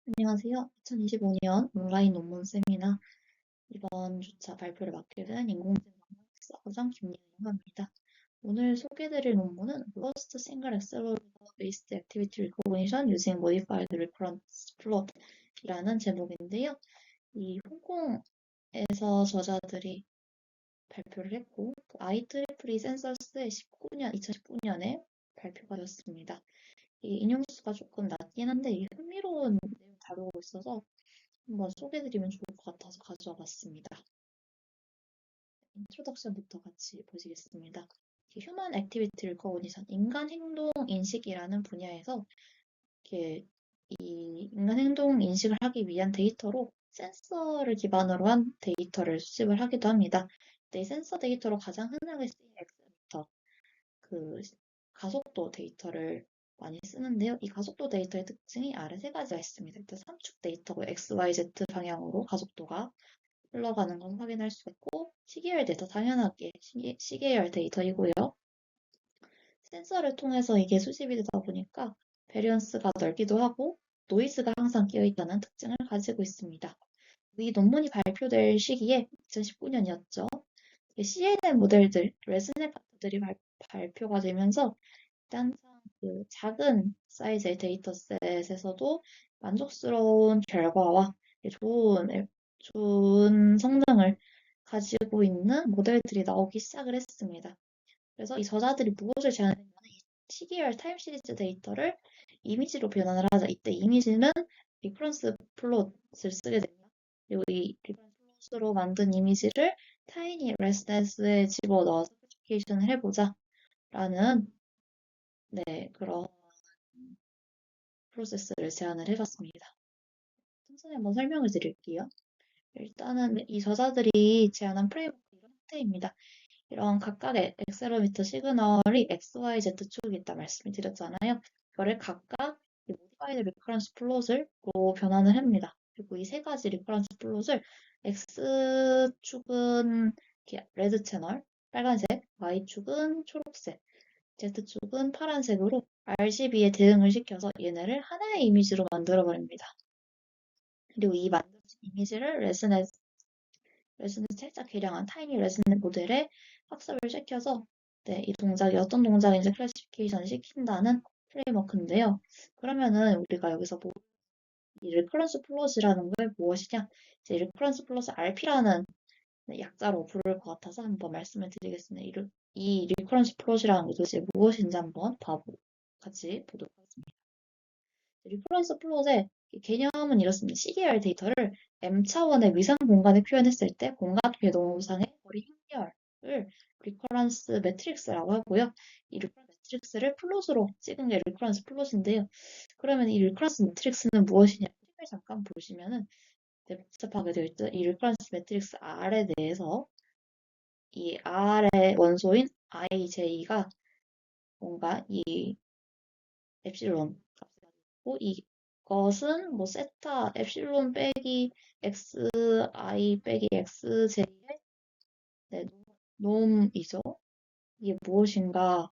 안녕하세요. 2025년 온라인 논문 세미나 이번 주차 발표를 맡게 된 인공지능 학사과정 김예은이라고 합니다. 오늘 소개드릴 논문은 First Single Accelerator-Based Activity Recognition Using Modified Recurrence Plot이라는 제목인데요. 이 홍콩에서 저자들이 발표를 했고 IEEE 센서스의 2019년에 발표가 되었습니다. 이 인용수가 조금 낮긴 한데 이 흥미로운 내용 다루고 있어서 한번 소개해드리면 좋을 것 같아서 가져와 봤습니다. 인트로덕션부터 같이 보시겠습니다. 휴먼 액티비티 리커그니션, 인간 행동 인식이라는 분야에서 이렇게 이 인간 행동 인식을 하기 위한 데이터로 센서를 기반으로 한 데이터를 수집을 하기도 합니다. 근데 이 센서 데이터로 가장 흔하게 쓰이는 엑셀부터 그 가속도 데이터를 많이 쓰는데요. 이 가속도 데이터의 특징이 아래 세 가지가 있습니다. 일단 삼축 데이터고 X, Y, Z 방향으로 가속도가 흘러가는 건 확인할 수 있고 시계열 데이터 당연하게 시계열 데이터이고요. 센서를 통해서 이게 수집이 되다 보니까 베리언스가 넓기도 하고 노이즈가 항상 끼어있다는 특징을 가지고 있습니다. 이 논문이 발표될 시기에 2019년이었죠. CNN 모델들, 레스넷 같은들이 발표가 되면서 일단 그 작은 사이즈의 데이터셋에서도 만족스러운 결과와 좋은 성능을 가지고 있는 모델들이 나오기 시작을 했습니다. 그래서 이 저자들이 무엇을 제안했냐면 이 시계열 타임 시리즈 데이터를 이미지로 변환을 하자. 이때 이미지는 리퍼런스 플롯을 쓰게 됩니다. 그리고 이 리퍼런스 플롯으로 만든 이미지를 타이니 레스넷에 집어넣어서 큐리피케이션을 해보자 라는 그런 프로세스를 제안을 해봤습니다. 천천히 한번 설명을 드릴게요. 일단은 이 저자들이 제안한 프레임워크 이런 형태입니다. 이런 각각의 액셀로미터 시그널이 X, Y, Z축이 있다 말씀을 드렸잖아요. 이거를 각각 모디파이드 리퍼런스 플롯으로 변환을 합니다. 그리고 이 세 가지 리퍼런스 플롯을 X축은 레드 채널, 빨간색, Y축은 초록색, Z축은 파란색으로 RGB에 대응을 시켜서 얘네를 하나의 이미지로 만들어버립니다. 그리고 이 만들어진 이미지를 레스넷 살짝 개량한 타이니 레스넷 모델에 학습을 시켜서 이 동작이 어떤 동작인지 클래시피케이션 시킨다는 프레임워크인데요. 그러면은 우리가 여기서 이 리커런스 플롯이라는 게 무엇이냐? 이제 리커런스 플롯을 RP라는 약자로 부를 것 같아서 한번 말씀을 드리겠습니다. 이 리커런스 플롯이라는 게 도대체 무엇인지 한번 같이 보도록 하겠습니다. 리퍼런스 플롯의 개념은 이렇습니다. 시계열 데이터를 M 차원의 위상 공간에 표현했을 때 공간 궤도상의 거리 행렬을 리퍼런스 매트릭스라고 하고요. 이 리퍼런스 매트릭스를 플롯으로 찍은 게 리퍼런스 플롯인데요. 그러면 이 리퍼런스 매트릭스는 무엇이냐? 그림을 잠깐 보시면은 복잡하게 되어 있죠. 이 리퍼런스 매트릭스 R에 대해서 이 R의 원소인 IJ가 뭔가 이 엡실론 값이고 이것은 뭐 세타 엡실론 빼기 xi 빼기 xj의 놈이죠. 이게 무엇인가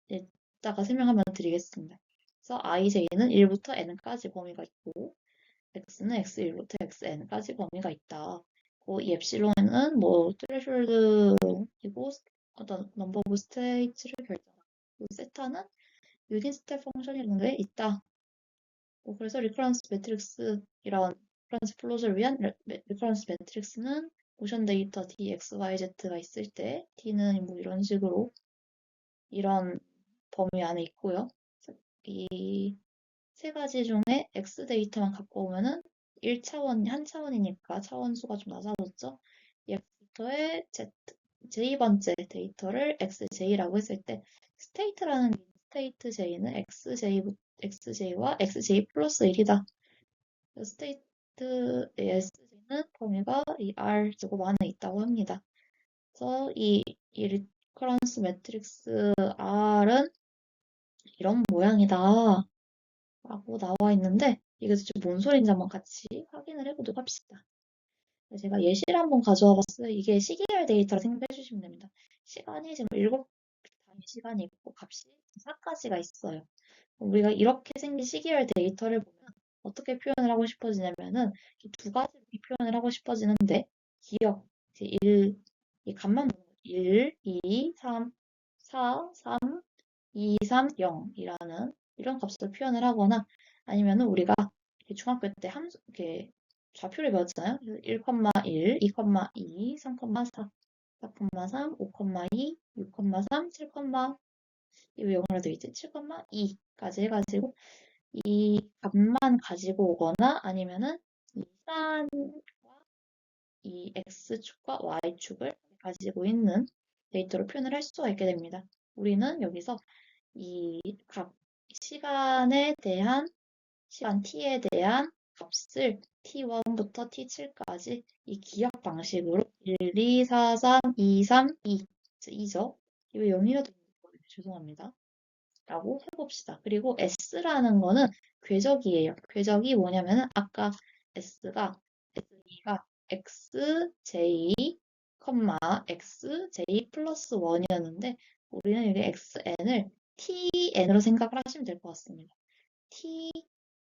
이따가 설명하면 드리겠습니다. 그래서 ij는 1부터 n까지 범위가 있고 x는 x1부터 xn까지 범위가 있다. 이 엡실론은 뭐 트레숄드이고 어떤 넘버 오브 스테이트를 결정하고 세타는 유닛 스텝 펑션이라는 게 있다. 그래서 리퍼런스 매트릭스 이런 리퍼런스 플롯을 위한 리퍼런스 매트릭스는 모션 데이터 D, X, Y, Z가 있을 때 D는 뭐 이런 식으로 이런 범위 안에 있고요. 이 세 가지 중에 X 데이터만 갖고 오면은 1차원, 한 차원이니까 차원수가 좀 낮아졌죠. 이 X부터의 J번째 데이터를 XJ라고 했을 때 스테이트라는 스테이트 J는 XJ와 XJ 플러스 1이다. 스테이트 SG는 범위가 이 R 제곱 안에 있다고 합니다. 그래서 이 리커런스 매트릭스 R은 이런 모양이다 라고 나와 있는데 이게 도대체 뭔 소리인지 한번 같이 확인을 해보도록 합시다. 제가 예시를 한번 가져와 봤어요. 이게 시계열 데이터로 생각해 주시면 됩니다. 시간이 지금 7단위 시간이 있고 값이 4가지가 있어요. 우리가 이렇게 생긴 시계열 데이터를 보면 어떻게 표현을 하고 싶어지냐면은 이 두 가지 표현을 하고 싶어지는데 기억, 이제 1, 이 값만 보는 거죠. 1, 2, 3, 4, 3, 2, 3, 0이라는 이런 값으로 표현을 하거나 아니면은 우리가 중학교 때 함수, 이렇게 좌표를 배웠잖아요. 1,1, 2,2, 3,4, 4,3, 5,2, 6,3, 7, 왜 영어로 되어 있지? 7,2까지 해가지고 이 값만 가지고 오거나 아니면은 이 산과 이 x축과 y축을 가지고 있는 데이터로 표현을 할 수가 있게 됩니다. 우리는 여기서 이 각 시간에 대한 시간 t에 대한 값을 t1부터 t7까지 이 기억 방식으로 1, 2, 4, 3, 2, 3, 2, 2죠. 이거 0이가 되는 거예요. 죄송합니다. 라고 해봅시다. 그리고 S라는 거는 궤적이에요. 궤적이 뭐냐면은 아까 S가 S2가 XJ, XJ 플러스 1이었는데 우리는 여기 XN을 TN으로 생각을 하시면 될 것 같습니다.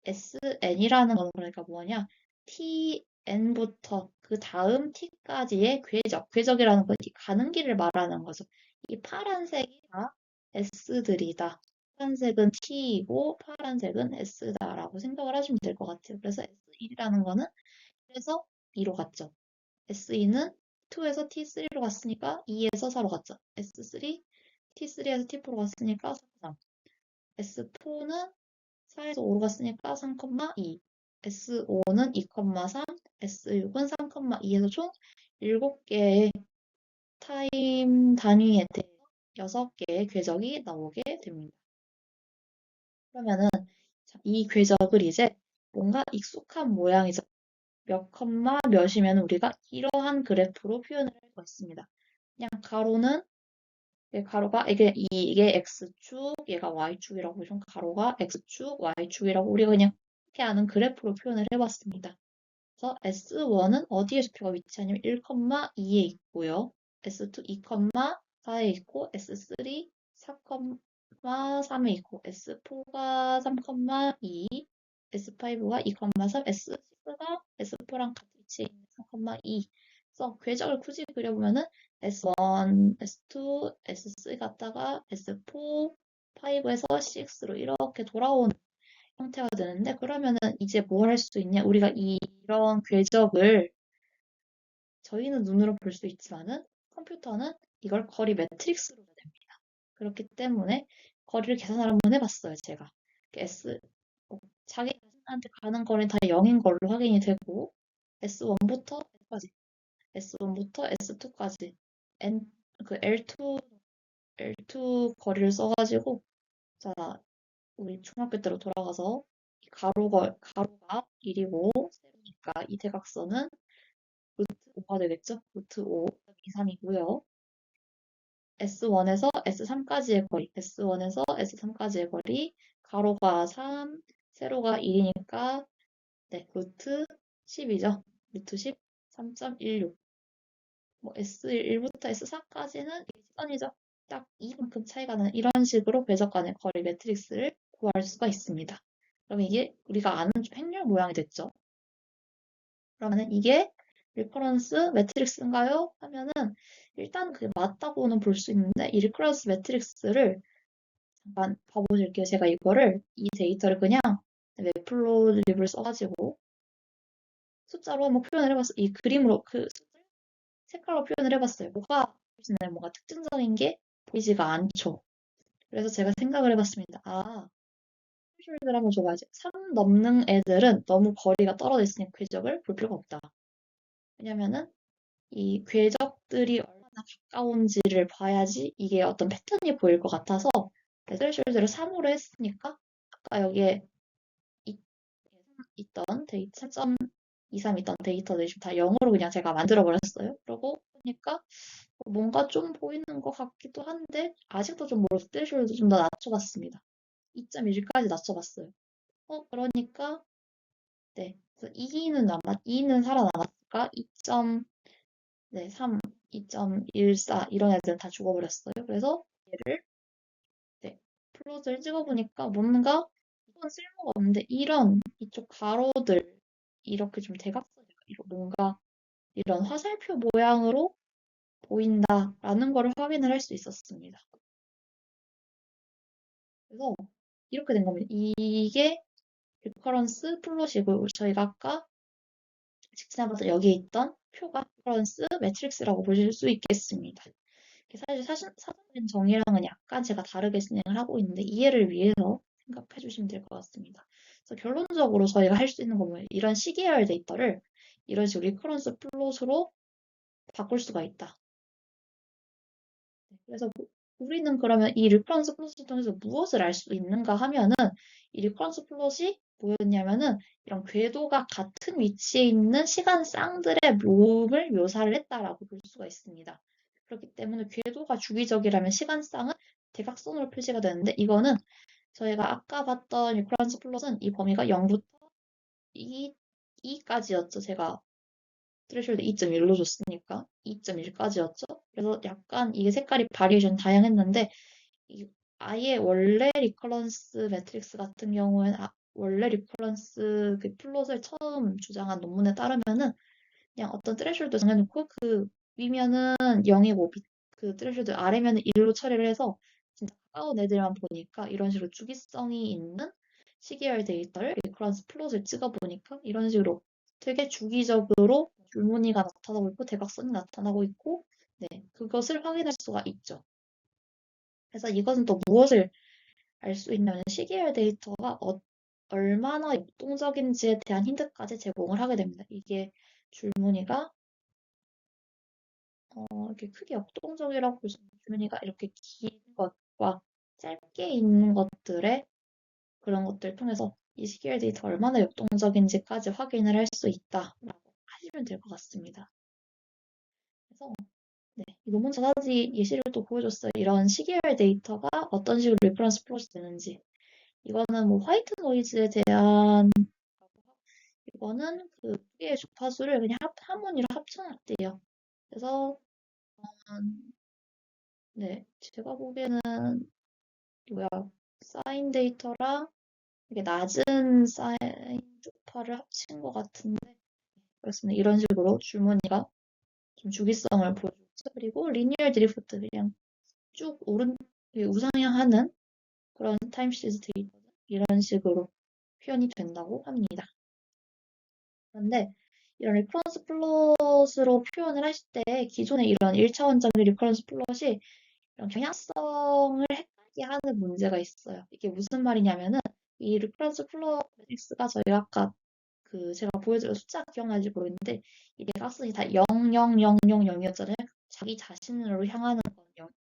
TSN이라는 건 그러니까 뭐냐? TN부터 그 다음 T까지의 궤적, 궤적이라는 건 이 가는 길을 말하는 거죠. 이 파란색이 다 S들이다. 파란색은 T이고 파란색은 S다라고 생각을 하시면 될 것 같아요. 그래서 S1이라는 거는 1에서 2로 갔죠. S2는 2에서 T3로 갔으니까 2에서 4로 갔죠. S3, T3에서 T4로 갔으니까 3. S4는 4에서 5로 갔으니까 3,2. S5는 2,3. S6은 3,2에서 총 7개의 타임 단위에 대해 6개의 궤적이 나오게 됩니다. 그러면은 이 궤적을 이제 뭔가 익숙한 모양이죠. 몇 컴마 몇이면 우리가 이러한 그래프로 표현을 할 수 있습니다. 그냥 가로는 가로가 이게 x축, 얘가 y축이라고 해서 가로가 x축, y축이라고 우리가 그냥 이렇게 아는 그래프로 표현을 해봤습니다. 그래서 S1은 어디에 좌표가 위치하냐면 1,2에 있고요. S2 2,4에 있고 S3 4,3에 있고 S4가 3,2, S5가 2,3, S6가 S4랑 같이 위치해 있는 3,2. 그래서 궤적을 굳이 그려보면은 S1, S2, S3 갔다가 S4, 5에서 6로 이렇게 돌아오는 형태가 되는데 그러면은 이제 뭘 할 수 있냐? 우리가 이런 궤적을 저희는 눈으로 볼 수 있지만은 컴퓨터는 이걸 거리 매트릭스로 됩니다. 그렇기 때문에 거리를 계산을 한번 해봤어요, 제가. S 자기 자신한테 가는 거리는 다 0인 걸로 확인이 되고 S1부터 S까지, S1부터 S2까지 N 그 L2 거리를 써가지고 자 우리 중학교 때로 돌아가서 가로가 1이고 세로니까 이 대각선은 루트 5가 되겠죠? 루트 5, 2, 3이고요. S1에서 S3까지의 거리, S1에서 S3까지의 거리, 가로가 3, 세로가 1이니까 네, 루트 10이죠. 루트 10, 3.16. 뭐 S1부터 S4까지는 일선이죠. 딱 이만큼 차이가 나는 이런 식으로 궤적 간의 거리 매트릭스를 구할 수가 있습니다. 그럼 이게 우리가 아는 행렬 모양이 됐죠. 그러면은 이게 리커런스 매트릭스인가요? 하면은 일단 그게 맞다고는 볼 수 있는데 이 리커런스 매트릭스를 잠깐 봐보실게요. 제가 이 데이터를 그냥 매플로립을 써가지고 숫자로 한번 표현을 해봤어요. 이 그림으로 그 색깔로 표현을 해봤어요. 뭔가 특징적인 게 보이지가 않죠. 그래서 제가 생각을 해봤습니다. 툴을 한번 줘봐야지. 3 넘는 애들은 너무 거리가 떨어져 있으니 궤적을 볼 필요가 없다. 왜냐면은 이 궤적들이 얼마나 가까운지를 봐야지 이게 어떤 패턴이 보일 것 같아서 스레셜드를 3으로 했으니까 아까 여기에 있던 데이터 4.23 있던 데이터들이 지금 다 0으로 그냥 제가 만들어 버렸어요. 그러고 보니까 뭔가 좀 보이는 것 같기도 한데 아직도 좀 멀어서 스레셜드 좀 더 낮춰봤습니다. 2.1까지 낮춰봤어요. 그러니까 네, 그래서 2는 살아남았을까? 3, 2.14 이런 애들은 다 죽어버렸어요. 그래서 얘를 네, 플롯을 찍어보니까 뭔가 이건 쓸모가 없는데 이런 이쪽 가로들 이렇게 좀 대각선이 뭔가 이런 화살표 모양으로 보인다라는 걸 확인을 할 수 있었습니다. 그래서 이렇게 된 겁니다. 이게 리커런스 플롯이고 저희가 아까 직진해봤자 여기에 있던 표가 리커런스 매트릭스라고 보실 수 있겠습니다. 사실 사전적인 정의랑은 약간 제가 다르게 진행을 하고 있는데 이해를 위해서 생각해 주시면 될 것 같습니다. 그래서 결론적으로 저희가 할 수 있는 건 뭐예요? 이런 시계열 데이터를 이런 식으로 리커런스 플롯으로 바꿀 수가 있다. 그래서 우리는 그러면 이 리퍼런스 플롯을 통해서 무엇을 알 수 있는가 하면은 이 리퍼런스 플롯이 뭐였냐면은 이런 궤도가 같은 위치에 있는 시간 쌍들의 모음을 묘사를 했다라고 볼 수가 있습니다. 그렇기 때문에 궤도가 주기적이라면 시간 쌍은 대각선으로 표시가 되는데 이거는 저희가 아까 봤던 리퍼런스 플롯은 이 범위가 0부터 2까지였죠. 제가 트레쇼드 2.1로 줬으니까 2.1까지였죠. 그래서 약간 이게 색깔이 바리에이션 다양했는데 아예 원래 리커런스 매트릭스 같은 경우에는 원래 리커런스 그 플롯을 처음 주장한 논문에 따르면은 그냥 어떤 트레쇼드 정해놓고 그 위면은 0이고 그 트레쇼드 아래면은 1로 처리를 해서 진짜 가까운 애들만 보니까 이런 식으로 주기성이 있는 시계열 데이터를 리커런스 플롯을 찍어보니까 이런 식으로 되게 주기적으로 줄무늬가 나타나고 있고 대각선이 나타나고 있고 네, 그것을 확인할 수가 있죠. 그래서 이것은 또 무엇을 알 수 있냐면 시계열 데이터가 얼마나 역동적인지에 대한 힌트까지 제공을 하게 됩니다. 이게 줄무늬가 이렇게 크게 역동적이라고 볼 수 있는 줄무늬가 이렇게 긴 것과 짧게 있는 것들의 그런 것들을 통해서 이 시계열 데이터 얼마나 역동적인지까지 확인을 할 수 있다라고 하시면 될 것 같습니다. 그래서 네, 이 논문 저자들이 예시를 또 보여줬어요. 이런 시계열 데이터가 어떤 식으로 리퍼런스 플롯이 되는지. 이거는 뭐 화이트 노이즈에 대한 이거는 그 두 개의 주파수를 그냥 하모니로 합쳐놨대요. 그래서 네, 제가 보기에는 뭐야 사인 데이터랑 이게 낮은 사인 주파를 합친 것 같은데 그렇습니다. 이런 식으로 줄무늬가 좀 주기성을 보여주죠. 그리고 리니얼 드리프트 그냥 쭉 우상향하는 그런 타임 시리즈 데이터 이런 식으로 표현이 된다고 합니다. 그런데 이런 리퍼런스 플롯으로 표현을 하실 때 기존의 이런 1차원적인 리퍼런스 플롯이 이런 경향성을 헷갈리게 하는 문제가 있어요. 이게 무슨 말이냐면은 이 리퍼런스 플롯 매트릭스가 저희가 아까 그 제가 보여드린 숫자 기억나는지 모르겠는데 이 대각선이 다 0, 0, 0, 0, 0이었잖아요. 자기 자신으로 향하는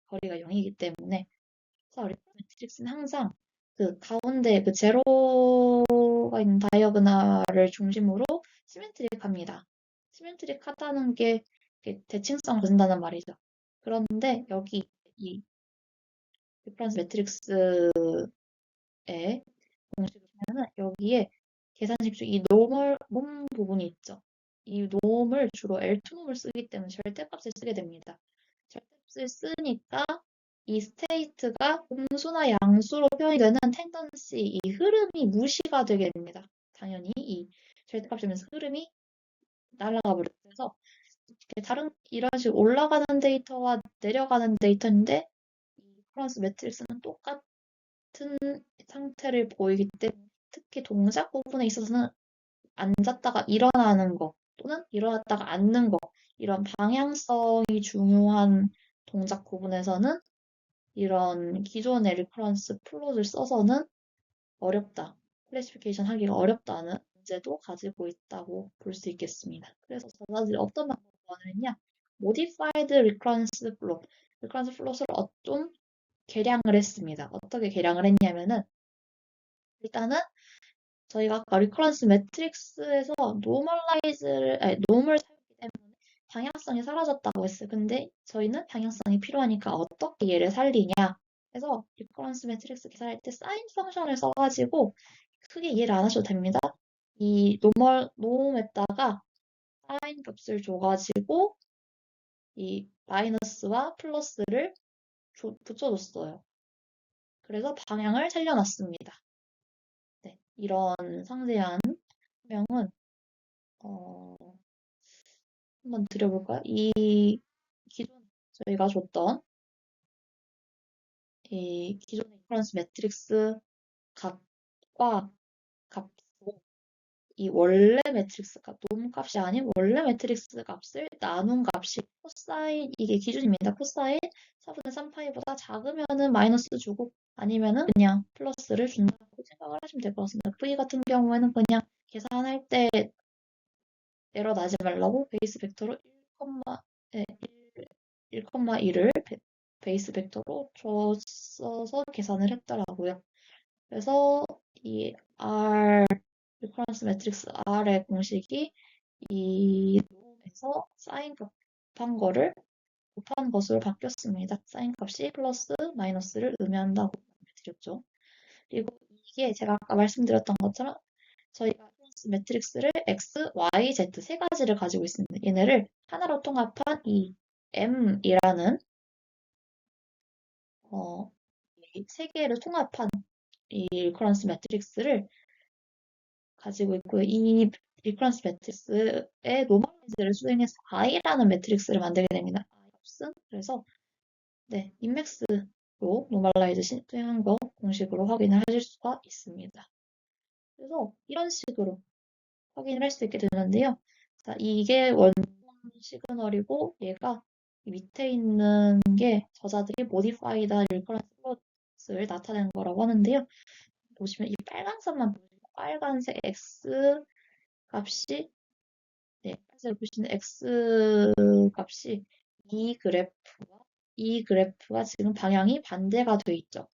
거리가 0이기 때문에 그래서 리퍼런스 매트릭스는 항상 그 가운데 그 제로가 있는 다이어그널을 중심으로 시메트릭합니다. 시메트릭하다는 게 대칭성을 가진다는 말이죠. 그런데 여기 이 디퍼런스 매트릭스의 공식을 보면은 여기에 계산식 중 이 노멀 놈 부분이 있죠. 이 놈을 주로 L2 놈을 쓰기 때문에 절대값을 쓰게 됩니다. 절대값을 쓰니까 이 스테이트가 음수나 양수로 표현이 되는 텐던시, 이 흐름이 무시가 되게 됩니다. 당연히 이 절대값이면서 흐름이 날아가 버려요. 그래서 다른 이런 식으로 올라가는 데이터와 내려가는 데이터인데 이 리퍼런스 매트릭스는 똑같은 상태를 보이기 때문에 특히 동작 부분에 있어서는 앉았다가 일어나는 거 또는 일어났다가 앉는 거 이런 방향성이 중요한 동작 부분에서는 이런 기존의 리퍼런스 플롯을 써서는 어렵다. 클래시피케이션 하기가 어렵다는 문제도 가지고 있다고 볼 수 있겠습니다. 그래서 저자들이 어떤 방법을 했냐? Modified Recurrence Plot, Recurrence Plot을 좀 개량을 했습니다. 어떻게 개량을 했냐면은 일단은 저희가 아까 리커런스 매트릭스에서 노멀 사용하기 때문에 방향성이 사라졌다고 했어요. 근데 저희는 방향성이 필요하니까 어떻게 얘를 살리냐? 그래서 리커런스 매트릭스 계산할 때 사인 펑션을 써가지고 크게 이해를 안 하셔도 됩니다. 이 노멀에다가 사인 값을 줘가지고 이 마이너스와 플러스를 붙여줬어요. 그래서 방향을 살려놨습니다. 네. 이런 상세한 설명은 어, 한번 드려볼까요? 이 기존 저희가 줬던 이 기존의 인퍼런스 매트릭스 값과 값, 이 원래 매트릭스 값, 놈 값이 아닌 원래 매트릭스 값을 나눈 값이 코사인, 이게 기준입니다. 코사인 4분의 3파이보다 작으면은 마이너스 주고 아니면은 그냥 플러스를 준다고 생각을 하시면 될 것 같습니다. V 같은 경우에는 그냥 계산할 때 에러 나지 말라고 베이스 벡터로 1,1을 베이스 벡터로 줬어서 계산을 했더라고요. 그래서 이 R 리퍼런스 매트릭스 R의 공식이 이 놈에서 사인 곱한 것으로 바뀌었습니다. 사인 값이 플러스 마이너스를 의미한다고 드렸죠. 그리고 이게 제가 아까 말씀드렸던 것처럼 저희가 매트릭스를 X, Y, Z 세 가지를 가지고 있습니다. 얘네를 하나로 통합한 이 M이라는 세 개를 통합한 이 리커런스 매트릭스를 가지고 있고요. 이 리커런스 매트릭스의 노멀라이즈를 수행해서 I라는 매트릭스를 만들게 됩니다. I 값은 그래서 네, 인맥스로 노멀라이즈 수행한 거 공식으로 확인을 하실 수가 있습니다. 그래서 이런 식으로 확인을 할 수 있게 되는데요. 자, 이게 원본 시그널이고 얘가 밑에 있는 게 저자들이 modified recurrent 플롯을 나타낸 거라고 하는데요. 보시면 이 빨간 선만 보시면 빨간색 x 값이 빨간색 보시는 x 값이 이 그래프가 지금 방향이 반대가 돼 있죠.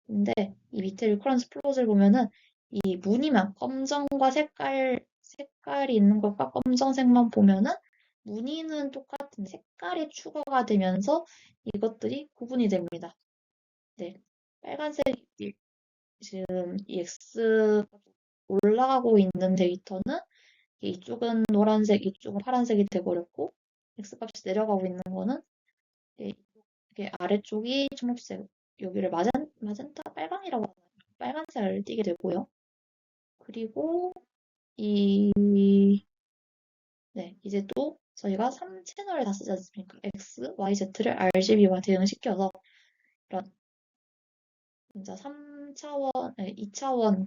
근데 이 밑에 리커런스 플롯을 보면은 이 무늬만 검정과 색깔이 있는 것과 검정색만 보면은 무늬는 똑같은 색깔이 추가가 되면서 이것들이 구분이 됩니다. 네, 빨간색이 지금 이 X 올라가고 있는 데이터는 이쪽은 노란색, 이쪽은 파란색이 돼버렸고 X 값이 내려가고 있는 거는 이게 아래쪽이 초록색, 여기를 마젠타 빨강이라고 하나요? 빨간색을 띠게 되고요. 그리고 이 이제 또 저희가 3채널을 다 쓰지 않습니까? X, Y, Z를 RGB와 대응시켜서 이런 진짜 2차원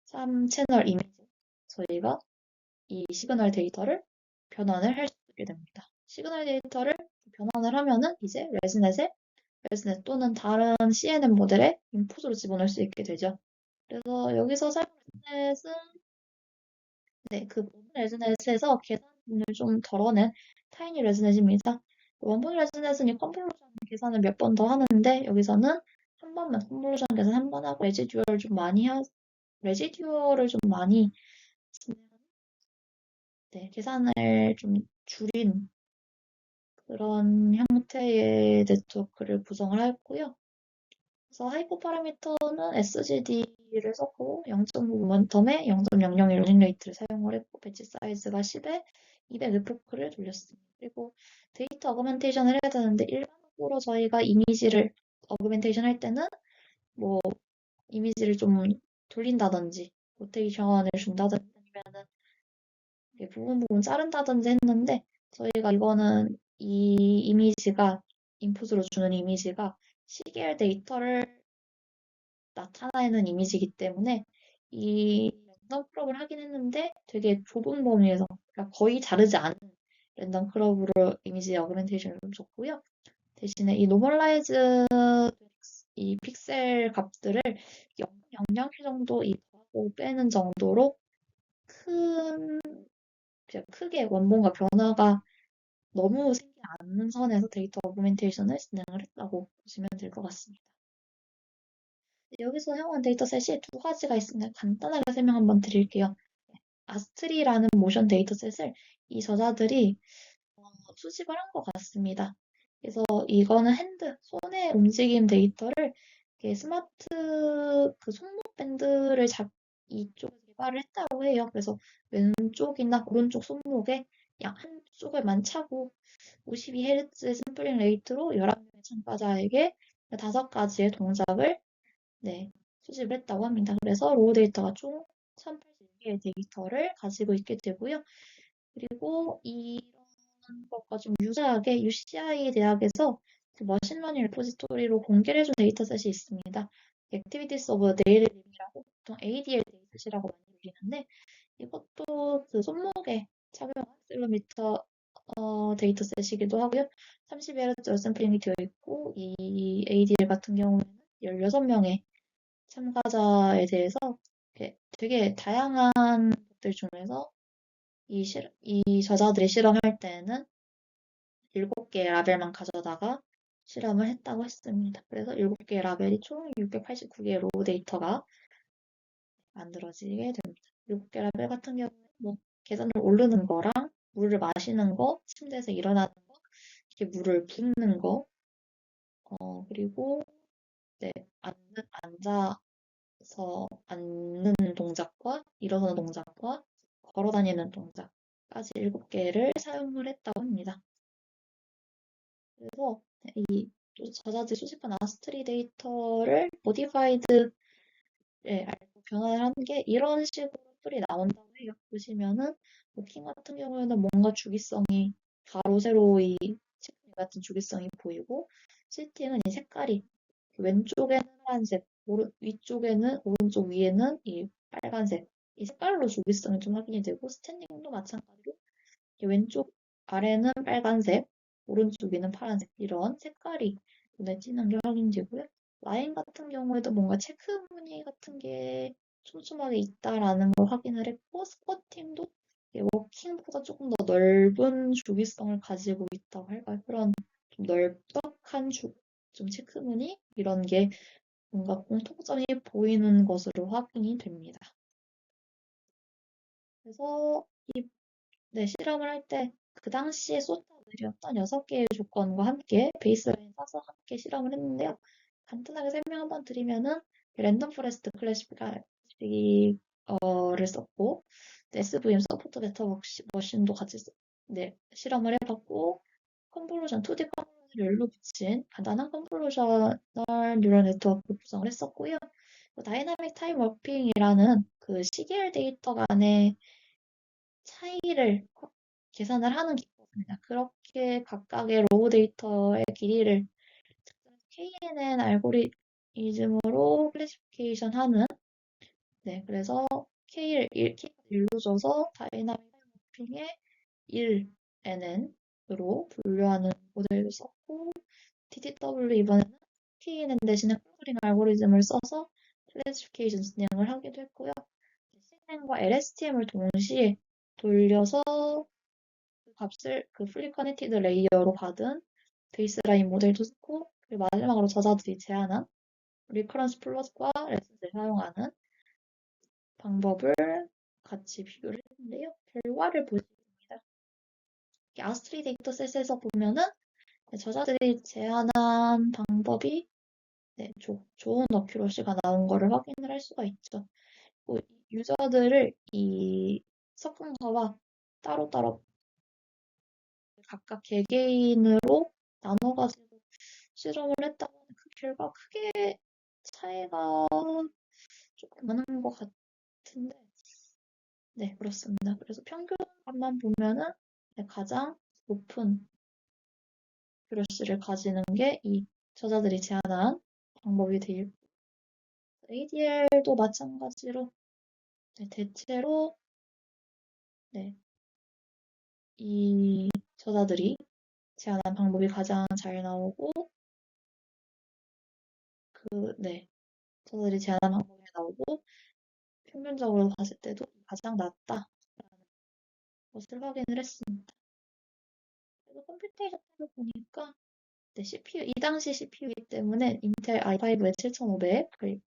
3채널 이미지 저희가 이 시그널 데이터를 변환을 할 수 있게 됩니다. 시그널 데이터를 변환을 하면은 이제 레즈넷 또는 다른 CNN 모델의 인풋으로 집어넣을 수 있게 되죠. 그래서 여기서 사용할 레즈넷은 그 원본 레즈넷에서 계산을 좀 덜어낸 타이니 레즈넷입니다. 원본 레즈넷은 이 컨볼루션 계산을 몇 번 더 하는데 여기서는 한 번만 컨볼루션 계산 한 번 하고 레지듀얼을 좀 많이 계산을 좀 줄인 그런 형태의 네트워크를 구성을 했고요. 그래서 하이퍼 파라미터는 SGD를 썼고 0.5 모멘텀에 0.001 로딩 레이트를 사용을 했고 배치 사이즈가 10에 200 에포크를 돌렸습니다. 그리고 데이터 어그멘테이션을 해야 되는데 일반적으로 저희가 이미지를 어그멘테이션 할 때는 뭐 이미지를 좀 돌린다든지 로테이션을 준다든지 아니면은 부분 자른다든지 했는데 저희가 이거는 이 이미지가 인풋으로 주는 이미지가 시계열 데이터를 나타내는 이미지이기 때문에 이 랜덤 크롭을 하긴 했는데 되게 좁은 범위에서 그러니까 거의 다르지 않은 랜덤 크롭으로 이미지 어그멘테이션을 좀 줬고요. 대신에 이 노멀라이즈 이 픽셀 값들을 0.00 정도 더하고 빼는 정도로 크게 원본과 변화가 너무 생기지 않는 선에서 데이터 어그멘테이션을 진행을 했다고 보시면 될 것 같습니다. 여기서 사용한 데이터셋이 두 가지가 있습니다. 간단하게 설명 한번 드릴게요. 아스트리라는 모션 데이터셋을 이 저자들이 수집을 한 것 같습니다. 그래서 이거는 손의 움직임 데이터를 스마트 손목 밴드를 이쪽에 개발을 했다고 해요. 그래서 왼쪽이나 오른쪽 손목에 양 한쪽을만 차고 52Hz 샘플링 레이트로 11명의 참가자에게 5가지의 동작을 수집을 했다고 합니다. 그래서 로우 데이터가 총 1082개의 데이터를 가지고 있게 되고요. 그리고 이런 것과 좀 유사하게 UCI 대학에서 그 머신러닝 리포지토리로 공개를 해준 데이터셋이 있습니다. Activities of Daily Living이라고 보통 ADL 데이터셋이라고 많이 불리는데 이것도 그 손목에 착용한 셀로미터 데이터셋이기도 하고요. 30Hz 샘플링이 되어 있고 이 ADL 같은 경우에는 16명의 참가자에 대해서 되게 다양한 것들 중에서 이 저자들이 실험할 때는 7개의 라벨만 가져다가 실험을 했다고 했습니다. 그래서 7개의 라벨이 총 689개의 로우 데이터가 만들어지게 됩니다. 7개 라벨 같은 경우는 뭐 계단을 오르는 거랑 물을 마시는 거, 침대에서 일어나는 거, 이렇게 물을 붓는 거, 그리고 네, 앉아서 앉는 동작과 일어서는 동작과 걸어 다니는 동작까지 7개를 사용을 했다고 합니다. 그래서 이 저자들이 수집한 아스트리 데이터를 모디파이드 알고 변화를 하는 게 이런 식으로 툴이 나온다고 해요. 보시면은 모킹 같은 경우에는 뭔가 주기성이 가로 세로 이 체크림 같은 주기성이 보이고 시팅은 이 색깔이 왼쪽에는 파란색, 위쪽에는 오른쪽 위에는 이 빨간색 이 색깔로 주기성이 좀 확인이 되고 스탠딩도 마찬가지로 왼쪽 아래는 빨간색, 오른쪽 위는 파란색 이런 색깔이 눈에 띄는 게 확인되고요. 라인 같은 경우에도 뭔가 체크 무늬 같은 게 촘촘하게 있다라는 걸 확인을 했고 스쿼팅도 워킹보다 조금 더 넓은 주기성을 가지고 있다고 할까요? 그런 좀 널떡한 좀 체크 무늬 이런 게 뭔가 공통점이 보이는 것으로 확인이 됩니다. 그래서 네, 실험을 할 때 그 당시에 쏟아내렸던 6개의 조건과 함께 베이스라인 써서 함께 실험을 했는데요. 간단하게 설명 한번 드리면은 랜덤 포레스트 클래시피커를 썼고 SVM 서포트 베터 머신도 같이 실험을 해봤고 컨볼루션 2D 컨볼루션을 열로 붙인 간단한 컨볼루셔널 뉴럴 네트워크 구성을 했었고요. 다이나믹 타임 워핑이라는 그 시계열 데이터 간의 차이를 계산을 하는 기법입니다. 그렇게 각각의 로우 데이터의 길이를 KNN 알고리즘으로 클래시피케이션 하는 그래서 K를 1로 줘서 다이나믹 매핑의 1NN으로 분류하는 모델을 썼고 DTW 이번에는 KNN 대신에 컴프링 알고리즘을 써서 클래시피케이션 진행을 하기도 했고요. CNN과 LSTM을 동시에 돌려서 값을 그 풀리 커넥티드 레이어로 받은 베이스라인 모델도 쓰고 그리고 마지막으로 저자들이 제안한 리커런스 플롯과 레슨을 사용하는 방법을 같이 비교를 했는데요. 결과를 보시겠습니다. 아스트리 데이터셋에서 보면은 저자들이 제안한 방법이 좋은 어큐러시가 나온 거를 확인을 할 수가 있죠. 유저들을 이 섞은 거와 따로따로 각각 개개인으로 나눠가지고 실험을 했다고 하는 그 결과 크게 차이가 조금 나는 것 같은데, 네, 그렇습니다. 그래서 평균값만 보면은 가장 높은 뷰러시를 가지는 게 이 저자들이 제안한 방법이 되어 있고, ADL도 마찬가지로 대체로 이 저자들이 제안한 방법이 가장 잘 나오고, 저자들이 제안한 방법이 나오고, 평균적으로 봤을 때도 가장 낫다라는 것을 확인을 했습니다. 그래서 컴퓨테이션을 보니까 CPU, 이 당시 CPU이기 때문에 인텔 i5의 7500,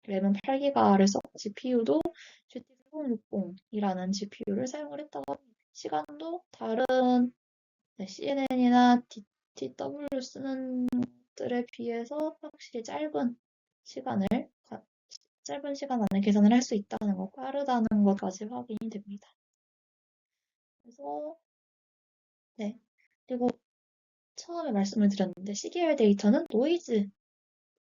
램은 8기가를 썼고 GPU도 GT4060이라는 GPU를 사용을 했다고 합니다. 시간도 다른 CNN이나 DTW 쓰는 것들에 비해서 확실히 짧은 시간 안에 계산을 할 수 있다는 거, 빠르다는 것까지 확인이 됩니다. 그래서 그리고 처음에 말씀을 드렸는데 시계열 데이터는 노이즈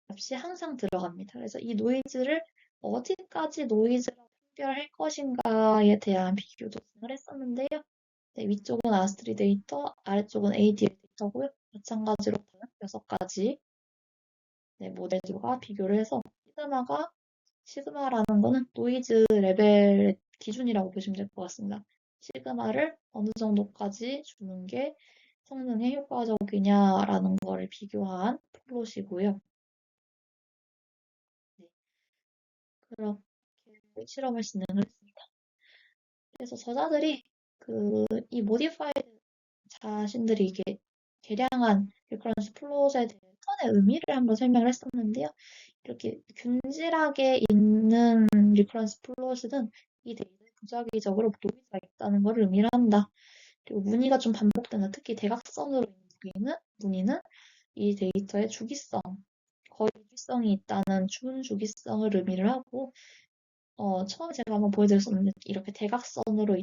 값이 항상 들어갑니다. 그래서 이 노이즈를 어디까지 노이즈라고 판별할 것인가에 대한 비교 도승을 했었는데요. 네, 위쪽은 아스트리 데이터, 아래쪽은 ADL 데이터고요. 마찬가지로 6가지 네, 모델들과 비교를 해서 시그마라는 거는 노이즈 레벨의 기준이라고 보시면 될 것 같습니다. 시그마를 어느 정도까지 주는 게 성능에 효과적이냐라는 거를 비교한 플롯이고요. 네, 그렇게 실험을 진행을 했습니다. 그래서 저자들이 이 모디파이드 자신들이 이게 개량한 리커런스 플롯에 대해 턴의 의미를 한번 설명을 했었는데요. 이렇게 균질하게 있는 리커런스 플롯은 이 데이터에 부작위적으로 노이즈가 있다는 것을 의미를 한다. 그리고 무늬가 좀 반복된다. 특히 대각선으로 있는 무늬는 이 데이터의 주기성, 거의 주기성이 있다는 준주기성을 의미를 하고 처음에 제가 한번 보여드렸었는데 이렇게 대각선으로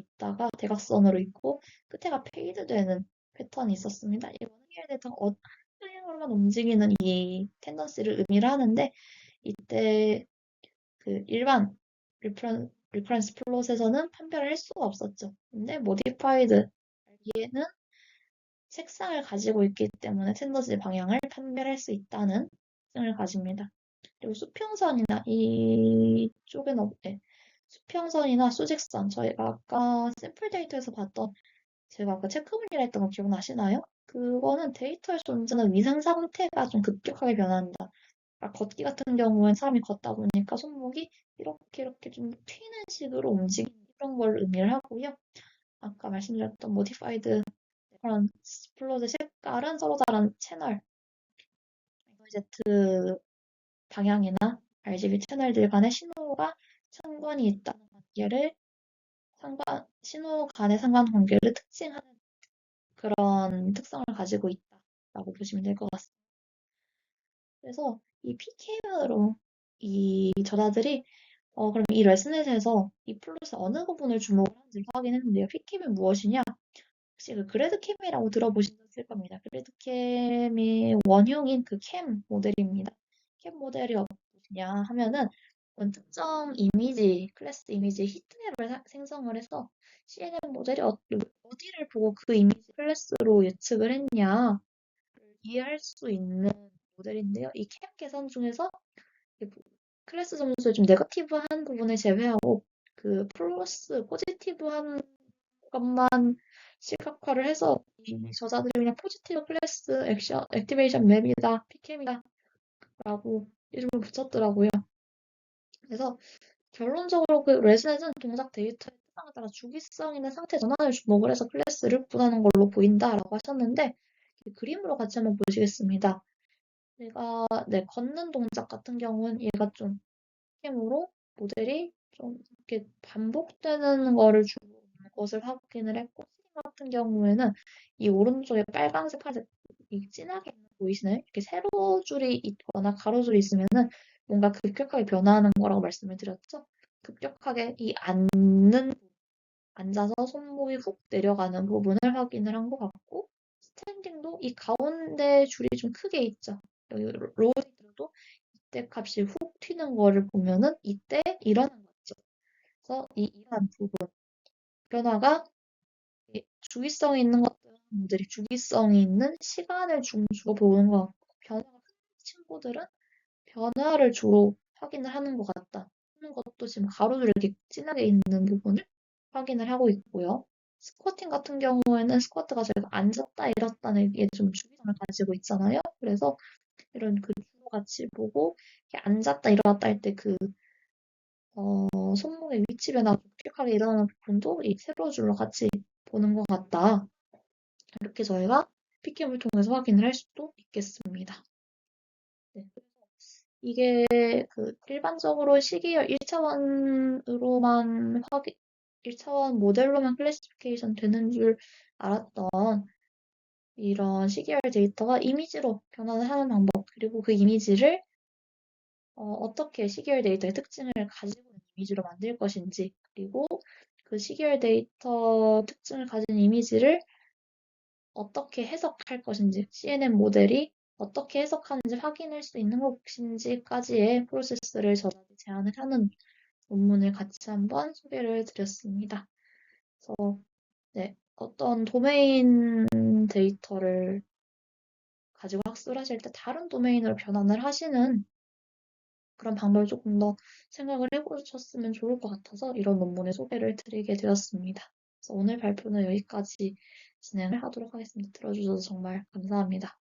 있고 끝에가 페이드되는 패턴이 있었습니다. 이거는 데이터가 방향으로만 움직이는 이 텐던시를 의미를 하는데 이때 그 일반 리퍼런스 플롯에서는 판별을 할 수가 없었죠. 근데 모디파이드 얘는 색상을 가지고 있기 때문에 텐던시 방향을 판별할 수 있다는 특징을 가집니다. 그리고 수평선이나 이쪽에는 없대. 수평선이나 수직선. 저희가 아까 샘플 데이터에서 봤던 제가 아까 체크무늬라 했던 거 기억나시나요? 그거는 데이터에 존재하는 위상 상태가 좀 급격하게 변한다. 그러니까 걷기 같은 경우엔 사람이 걷다 보니까 손목이 이렇게 좀 튀는 식으로 움직이는 이런 걸 의미를 하고요. 아까 말씀드렸던 모디파이드 그런 플롯의 색깔은 서로 다른 채널, Z 방향이나 RGB 채널들 간의 신호가 상관이 있다는 관계를 신호 간의 상관관계를 특징하는 그런 특성을 가지고 있다라고 보시면 될 것 같습니다. 그래서 이 PKM으로 이 저자들이 그럼 이 레슨넷에서 이 플롯의 어느 부분을 주목을 하는지 확인했는데요. PKM이 무엇이냐? 혹시 그 그래드캠이라고 들어보셨을 겁니다. 그래드캠의 원형인 그 캠 모델입니다. 캠 모델이 무엇이냐 하면은 특정 이미지, 클래스 이미지 히트맵을 생성을 해서 CNN 모델이 어디를 보고 그 이미지 클래스로 예측을 했냐 이해할 수 있는 모델인데요. 이 캠 계산 중에서 클래스 점수를 좀 네거티브한 부분을 제외하고 그 플러스 포지티브한 것만 시각화를 해서 이 저자들이 그냥 포지티브 클래스 액티베이션 맵이다, PKM이다 라고 이름을 붙였더라고요. 그래서 결론적으로 그 레슨은 동작 데이터의 특성에 따라 주기성이나 상태 전환을 주목을 해서 클래스를 구분하는 걸로 보인다라고 하셨는데 그림으로 같이 한번 보시겠습니다. 걷는 동작 같은 경우는 얘가 좀 캠으로 모델이 좀 이렇게 반복되는 거를 주고 있는 것을 확인을 했고 스팅 같은 경우에는 이 오른쪽에 빨간색, 파란색 진하게 보이시나요? 이렇게 세로줄이 있거나 가로줄이 있으면은 뭔가 급격하게 변화하는 거라고 말씀을 드렸죠. 급격하게 앉아서 손목이 훅 내려가는 부분을 확인을 한 것 같고 스탠딩도 이 가운데 줄이 좀 크게 있죠. 여기 로우도 이때 값이 훅 튀는 거를 보면은 이때 일어난 거죠. 그래서 이러한 부분 변화가 주기성이 있는 것들이 주기성이 있는 시간을 주고 보는 것 같고 변화가 큰 친구들은 변화를 주로 확인을 하는 것 같다 하는 것도 지금 가로로 이렇게 진하게 있는 부분을 확인을 하고 있고요. 스쿼팅 같은 경우에는 스쿼트가 저희가 앉았다 일었다는 게 좀 주기성을 가지고 있잖아요. 그래서 이런 그 주로 같이 보고 앉았다 일어났다 할 때 손목의 위치 변화가 급격하게 일어나는 부분도 이 세로줄로 같이 보는 것 같다. 이렇게 저희가 PKM을 통해서 확인을 할 수도 있겠습니다. 네. 이게 일반적으로 시기열 1차원으로만 1차원 모델로만 클래시피케이션 되는 줄 알았던 이런 시계열 데이터가 이미지로 변환을 하는 방법, 그리고 그 이미지를 어떻게 시계열 데이터의 특징을 가지고 있는 이미지로 만들 것인지, 그리고 그 시계열 데이터 특징을 가진 이미지를 어떻게 해석할 것인지, CNN 모델이 어떻게 해석하는지 확인할 수 있는 것인지까지의 프로세스를 저자들이 제안을 하는 논문을 같이 한번 소개를 드렸습니다. 그래서 네, 어떤 도메인 데이터를 가지고 학습을 하실 때 다른 도메인으로 변환을 하시는 그런 방법을 조금 더 생각을 해보셨으면 좋을 것 같아서 이런 논문의 소개를 드리게 되었습니다. 그래서 오늘 발표는 여기까지 진행을 하도록 하겠습니다. 들어주셔서 정말 감사합니다.